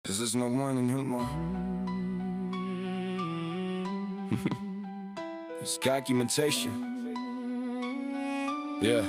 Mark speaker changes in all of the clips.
Speaker 1: 'Cause there's no one anymore. It's documentation. Yeah,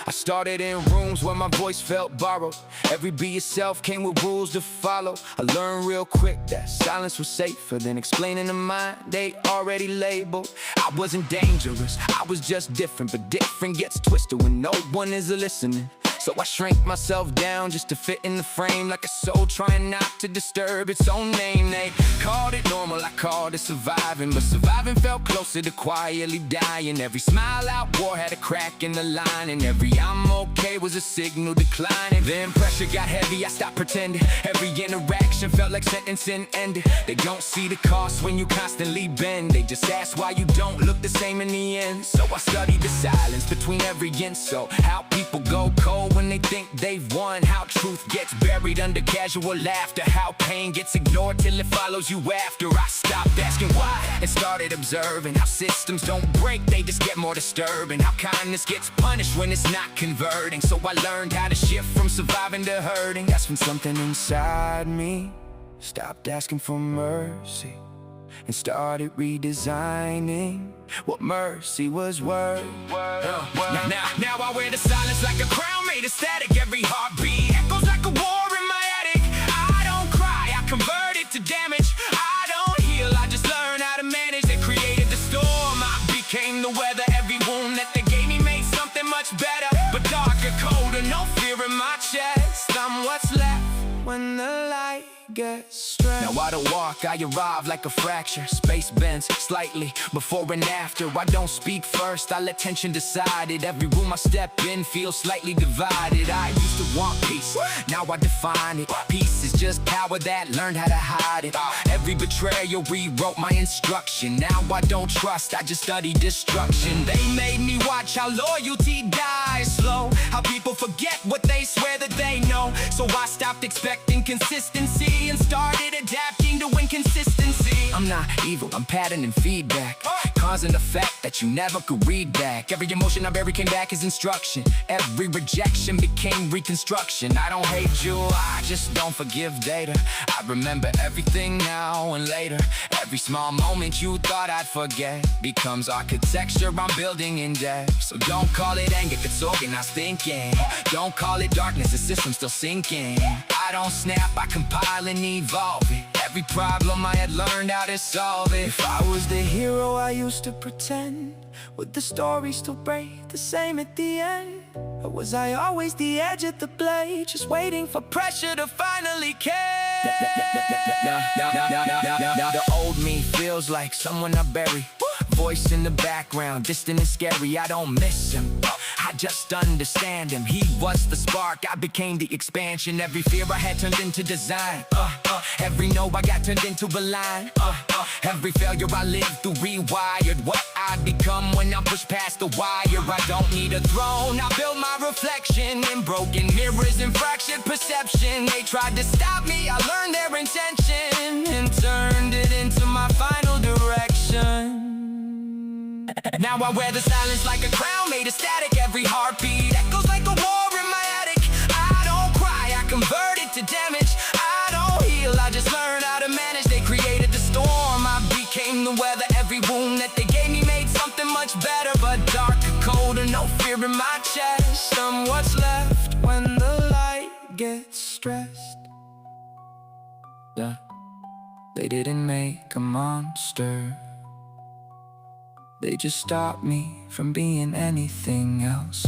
Speaker 1: I started in rooms where my voice felt borrowed. Every be yourself came with rules to follow. I learned real quick that silence was safer than explaining to mind they already labeled. I wasn't dangerous, I was just different, but different gets twisted when no one is listening. So I shrank myself down just to fit in the frame, like a soul trying not to disturb its own name. They called it normal, I called it surviving, but surviving felt closer to quietly dying. Every smile I wore had a crack in the line, and every I'm okay was a signal declining. Then pressure got heavy, I stopped pretending. Every interaction felt like sentencing ended. They don't see the cost when you constantly bend. They just ask why you don't look the same in the end. So I studied the silence between every insult, how people go cold when they think they've won, how truth gets buried under casual laughter, how pain gets ignored till it follows you after. I stopped asking why and started observing how systems don't break, they just get more disturbing. How kindness gets punished when it's not converting. So I learned how to shift from surviving to hurting. That's when something inside me stopped asking for mercy and started redesigning what mercy was worth. Now I wear the silence like a crown made of static. Every heartbeat echoes like a war in my attic. I don't cry, I convert it to damage. I don't heal, I just learn how to manage. They created the storm, I became the weather. Every wound that they gave me made something much better, but darker, colder, no fear in my chest. I'm what's left when the light gets stressed. Now I don't walk, I arrive like a fracture. Space bends slightly before and after. I don't speak first, I let tension decide it. Every room I step in feels slightly divided. I used to want peace, now I define it. Peace is just power that learned how to hide it. Every betrayal rewrote my instruction. Now I don't trust, I just study destruction. They made me watch how loyalty dies slow, how people forget what they swear that they know. So I stopped expecting consistency and started adapting to inconsistency. I'm not evil, I'm patterning feedback, cause and effect that you never could read back. Every emotion I buried came back as instruction. Every rejection became reconstruction. I don't hate you, I just don't forgive data. I remember everything now and later. Every small moment you thought I'd forget becomes architecture I'm building in depth. So don't call it anger, it's organized thinking. Don't call it darkness, the system's still sinking. I don't snap, I compile and evolve it. Every problem I had learned how to solve it. If I was the hero I used to pretend, would the story still break the same at the end? Or was I always the edge of the blade, just waiting for pressure to finally care? Now the old me feels like someone I bury. Voice in the background, distant and scary. I don't miss him, I just understand him. He was the spark, I became the expansion. Every fear I had turned into design. Every no I got turned into a line. Every failure I lived through rewired what I become when I'm pushed past the wire. I don't need a throne, I build my reflection in broken mirrors and fractured perception. They tried to stop me, I learned their intention and turned it into my final direction. Now I wear the silence like a crown made of static. Every heartbeat echoes like a war in my attic. I don't cry, I convert it to damage. I don't heal, I just learn how to manage. They created the storm, I became the weather. Every wound that they gave me made something much better, but darker, colder, no fear in my chest. I'm what's left when the light gets stressed. Yeah, they didn't make a monster, they just stopped me from being anything else.